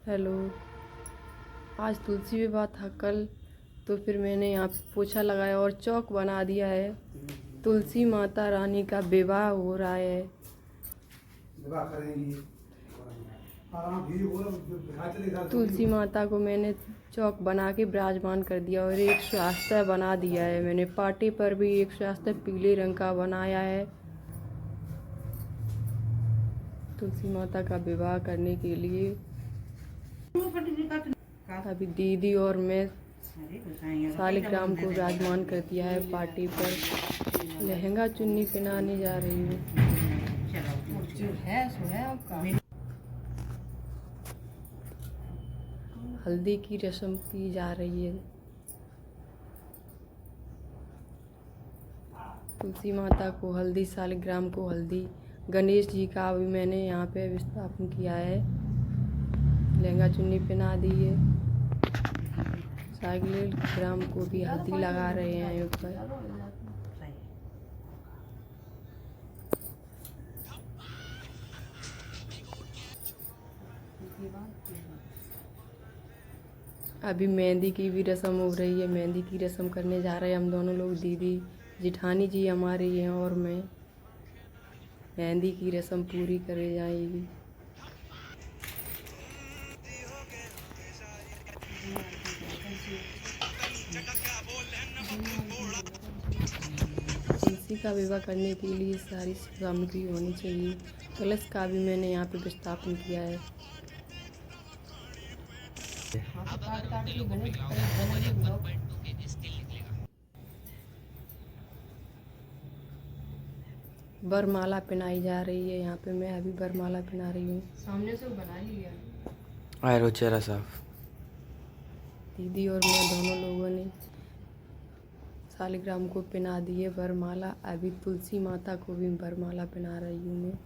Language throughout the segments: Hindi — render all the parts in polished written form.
हेलो। आज तुलसी विवाह था कल, तो फिर मैंने यहाँ पे पोछा लगाया और चौक बना दिया है। तुलसी माता रानी का विवाह हो रहा है। तुलसी माता को मैंने चौक बना के विराजमान कर दिया और एक स्वास्थ्य बना दिया है। मैंने पाटे पर भी एक स्वास्थ्य पीले रंग का बनाया है। तुलसी माता का विवाह करने के लिए अभी दीदी और मैं शालिग्राम को विराजमान कर दिया है पार्टी पर। लहंगा चुन्नी पहनाने जा रही हूँ। हल्दी की रस्म की जा रही है। तुलसी माता को हल्दी, शालिग्राम को हल्दी, गणेश जी का भी मैंने यहाँ पे विस्थापन किया है। लहंगा चुन्नी पहना दी है। शालिग्राम को भी हल्दी लगा रहे हैं ऊपर। अभी मेहंदी की भी रस्म हो रही है। मेहंदी की रस्म करने जा रहे हैं हम दोनों लोग। दीदी जिठानी जी हमारी हैं और मैं। मेहंदी की रस्म पूरी करे जाएगी। तुलसी का विवाह करने के लिए सारी सामग्री होनी चाहिए। कलश का भी मैंने यहाँ पे विस्थापन किया है। वरमाला पहनाई जा रही है। यहाँ पे मैं अभी वरमाला पहना रही हूँ। सामने से बना लिया आयरो चेहरा साफ। दीदी और मैं दोनों लोगों ने शालिग्राम को पहना दी है वरमाला। अभी तुलसी माता को भी वरमाला पहना रही हूँ मैं।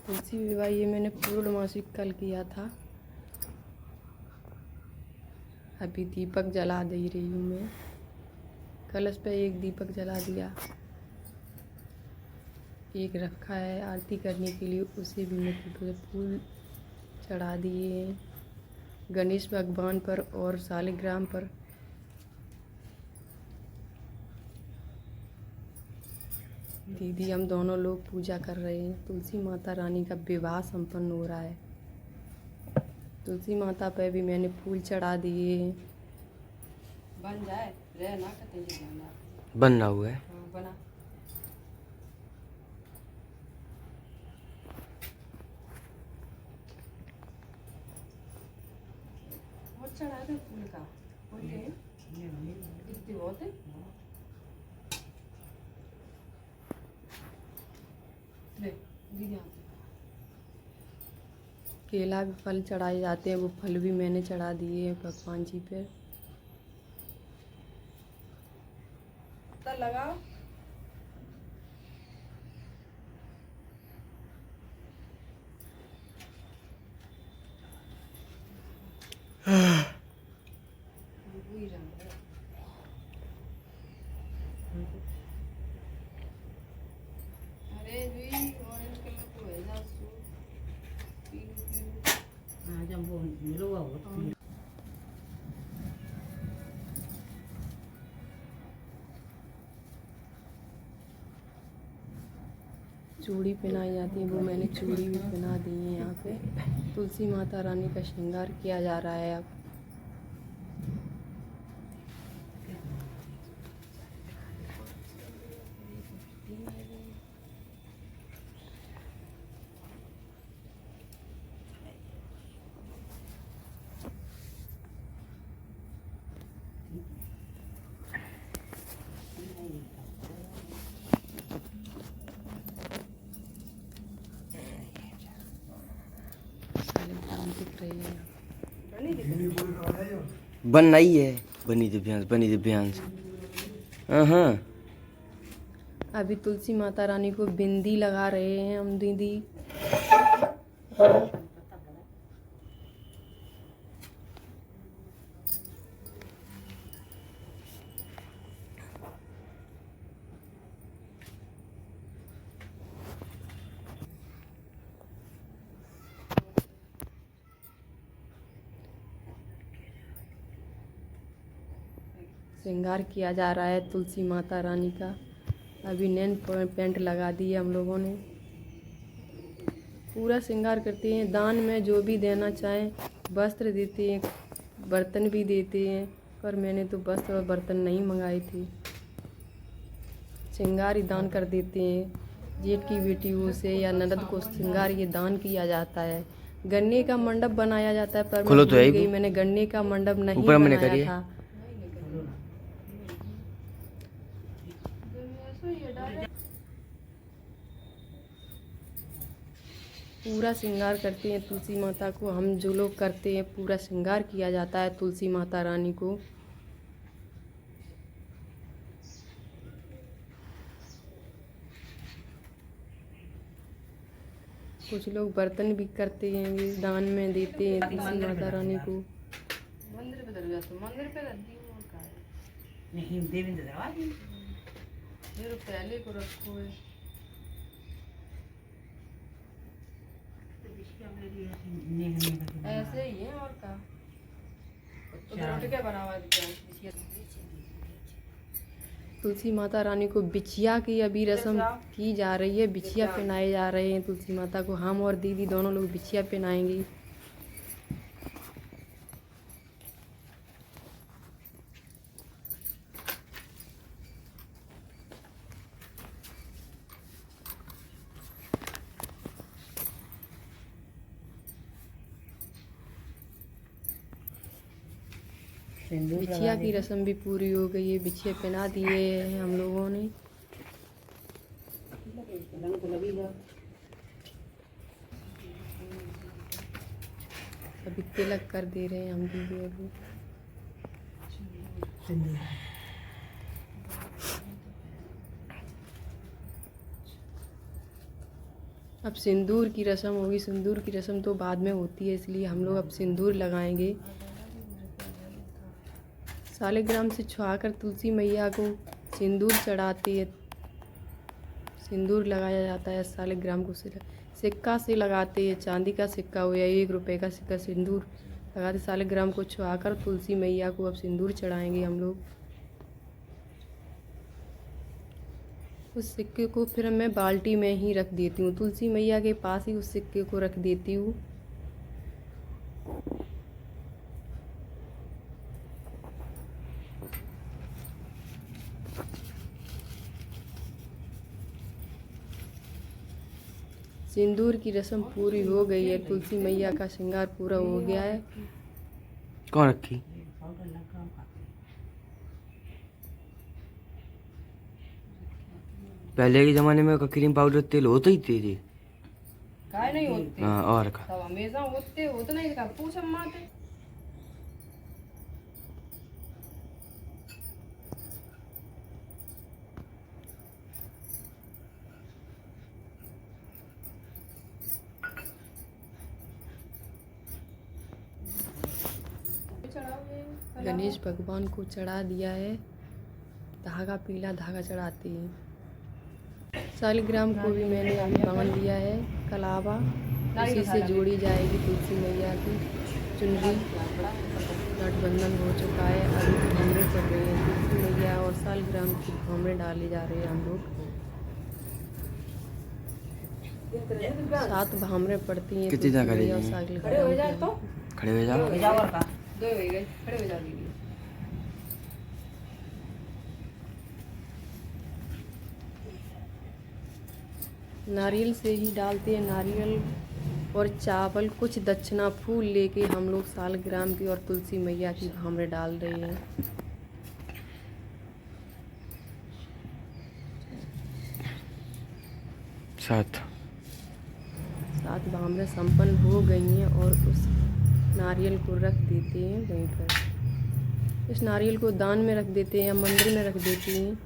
तुलसी विवाह ये मैंने पूर्णमासी कल किया था। अभी दीपक जला दे रही हूँ मैं। कलश पे एक दीपक जला दिया, एक रखा है आरती करने के लिए, उसे भी मैं फूल चढ़ा दिए हैं गणेश भगवान पर और शालिग्राम पर। दीदी हम दोनों लोग पूजा कर रहे हैं। तुलसी माता रानी का विवाह संपन्न हो रहा है। तुलसी माता पे भी मैंने फूल चढ़ा दिए हैं। बन जाए रहना बनना हुआ है। हाँ, बना। बहुत चढ़ा दे फूल का। कितनी बहुत है। केला भी फल चढ़ाए जाते हैं, वो फल भी मैंने चढ़ा दिए हैं भगवान जी पे। लगाओ। अरे ऑरेंज कलर को है ना चूड़ी पहनाई जाती है, वो मैंने चूड़ी भी पहना दी है। यहाँ पे तुलसी माता रानी का श्रृंगार किया जा रहा है अब। दिख रही है बनना ही है। बनी दिव्यांश, बनी दिव्यांश। हाँ। अभी तुलसी माता रानी को बिंदी लगा रहे हैं हम दीदी। श्रृंगार किया जा रहा है तुलसी माता रानी का। अभी नैन पेंट लगा दी है हम लोगों ने। पूरा श्रृंगार करते हैं। दान में जो भी देना चाहें, वस्त्र देते हैं, बर्तन भी देते हैं, पर मैंने तो वस्त्र और बर्तन नहीं मंगाए थे। श्रृंगार ही दान कर देते हैं। जेठ की बेटियों से या ननद को श्रृंगार ये दान किया जाता है। गन्ने का मंडप बनाया जाता है, पर मैं भूल गई, मैंने गन्ने का मंडप नहीं बनाया था। पूरा श्रृंगार करते हैं तुलसी माता को। हम जो लोग करते हैं, पूरा श्रृंगार किया जाता है तुलसी माता रानी को। कुछ लोग बर्तन भी करते हैं, ये दान में देते हैं तुलसी माता रानी को। मंदिर पे दर जाते, मंदिर पे रखी हो का है नहीं देवी दरवाजे ये पहले को रखो है। ऐसे ही है और का तो रोटी क्या बनावा दिया। तुलसी माता रानी को बिछिया की अभी रस्म की जा रही है। बिछिया पहनाए जा रहे हैं तुलसी माता को। हम और दीदी दोनों लोग बिछिया पहनाएंगे। बिछिया की रस्म भी पूरी हो गई है। बिछिया पहना दिए हैं हम लोगों ने। अभी तिलक कर दे रहे हैं हम दीदी। अभी अब सिंदूर की रस्म होगी। सिंदूर की रस्म तो बाद में होती है, इसलिए हम लोग अब सिंदूर लगाएंगे। सालिग्राम से छुआकर तुलसी मैया को सिंदूर चढ़ाती है। सिंदूर लगाया जाता है सालिग्राम को। सिक्का से लगाते हैं, चांदी का सिक्का हो या 1 रुपये का सिक्का, सिंदूर लगाते सालिग्राम को छुआकर तुलसी मैया को अब सिंदूर चढ़ाएंगे हम लोग। उस सिक्के को फिर मैं बाल्टी में ही रख देती हूँ। तुलसी मैया के पास ही उस सिक्के को रख देती हूँ। सिंदूर की रस्म पूरी हो गई है। तुलसी मैया का श्रृंगार पूरा हो गया है। कौन रखी? पहले के जमाने में क्रीम पाउडर तेल होते ही थे। काय नहीं होते। हाँ और का तब हमेशा होते नहीं का पूछ अम्मा थे। गणेश भगवान को चढ़ा दिया है। धागा, पीला धागा चढ़ाती है। सालिग्राम को भी मैंने अभी बांध दिया है। कलावा उसी से जोड़ी जाएगी तुलसी मैया की चुनरी। गठबंधन हो चुका है। अभी भामरे पड़ रहे हैं तुलसी मैया और सालिग्राम की भामरे डाले जा रहे हैं हम लोग। 7 भामरे पड़ती हैं। कितनी जगह खड़े हो जाए तो खड़े हो जाओ। दो हो गए, खड़े हो जाओ दीदी। नारियल से ही डालते हैं। नारियल और चावल, कुछ दक्षिणा, फूल लेके हम लोग सालिग्राम की और तुलसी मैया की भामरे डाल रहे हैं। सात भामरे संपन्न हो गई हैं और उस नारियल को रख देते हैं वहीं पर। इस नारियल को दान में रख देते हैं या मंदिर में रख देते हैं।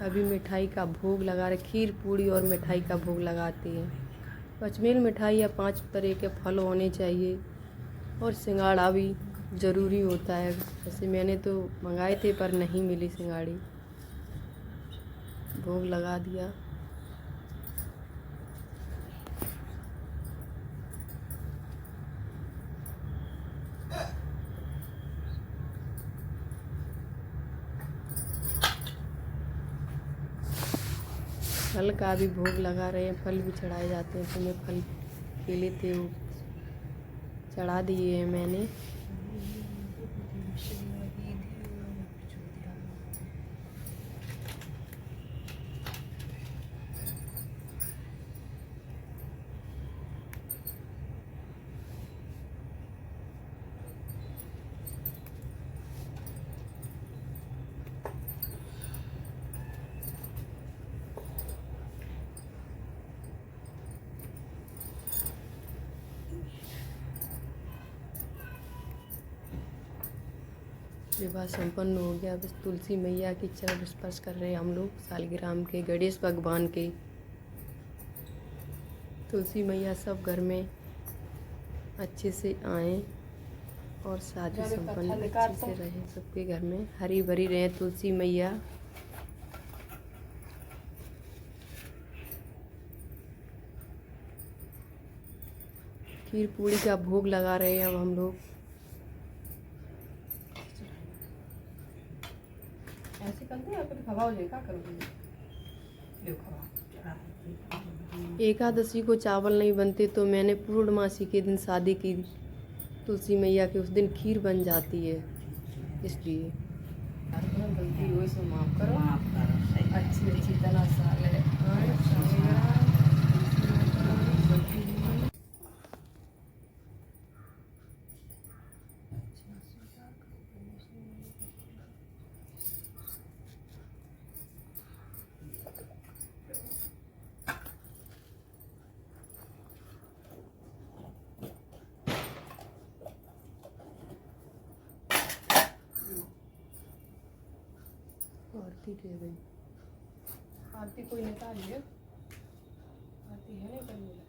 अभी मिठाई का भोग लगा रहे। खीर पूड़ी और मिठाई का भोग लगाते हैं। पचमेल मिठाई या 5 तरह के फल होने चाहिए और सिंगाड़ा भी। ज़रूरी होता है। जैसे मैंने तो मंगाए थे पर नहीं मिली सिंगाड़ी। भोग लगा दिया। फल का भी भोग लगा रहे हैं, फल भी चढ़ाए जाते हैं। तो मैं फल केले थे वो चढ़ा दिए हैं मैंने। विवाह संपन्न हो गया। बस तुलसी मैया की चरण स्पर्श कर रहे हैं हम लोग, सालगिराम के, गणेश भगवान के। तुलसी मैया सब घर में अच्छे से आए और शादी संपन्न अच्छे से रहे, सबके घर में हरी भरी रहे तुलसी मैया। खीर पूड़ी का भोग लगा रहे हैं अब हम लोग। ऐसे करते हैं, फिर खवाओ लेका करोगे। ले खवा। एकादशी को चावल नहीं बनते तो मैंने पूर्णमासी के दिन शादी की तुलसी मैया के, उस दिन खीर बन जाती है, इसलिए गलती हुई सो माफ करो। अच्छी अच्छी तरह साल है। आरती दे गई। आरती कोई निकाल लिया। आरती है नहीं करने लगा।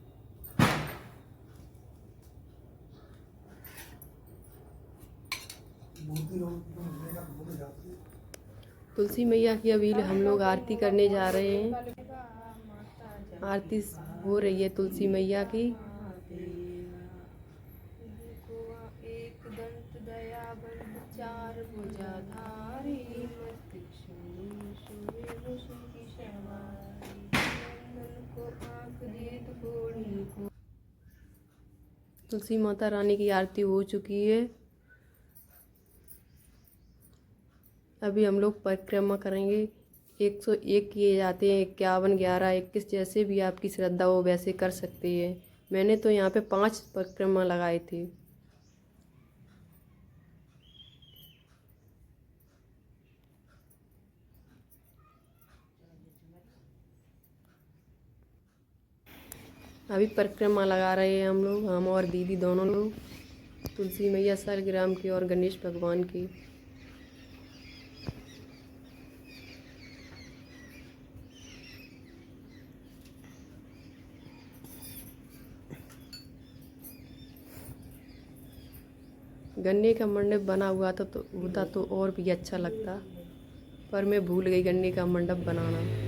तुलसी मैया की अभी हम लोग आरती करने जा रहे हैं। आरती हो रही है तुलसी मैया की। एक दंत दयाबंध चार भुजाधारी तुलसी माता रानी की आरती हो चुकी है। अभी हम लोग परिक्रमा करेंगे। 101 किए जाते हैं, 51, 11, 21, जैसे भी आपकी श्रद्धा हो वैसे कर सकते हैं। मैंने तो यहाँ पे 5 परिक्रमा लगाए थे। अभी परिक्रमा लगा रहे हैं हम लोग, हम और दीदी दोनों लोग, तुलसी मैया, सालगिराम की और गणेश भगवान की। गन्ने का मंडप बना हुआ था तो होता तो और भी अच्छा लगता, पर मैं भूल गई गन्ने का मंडप बनाना।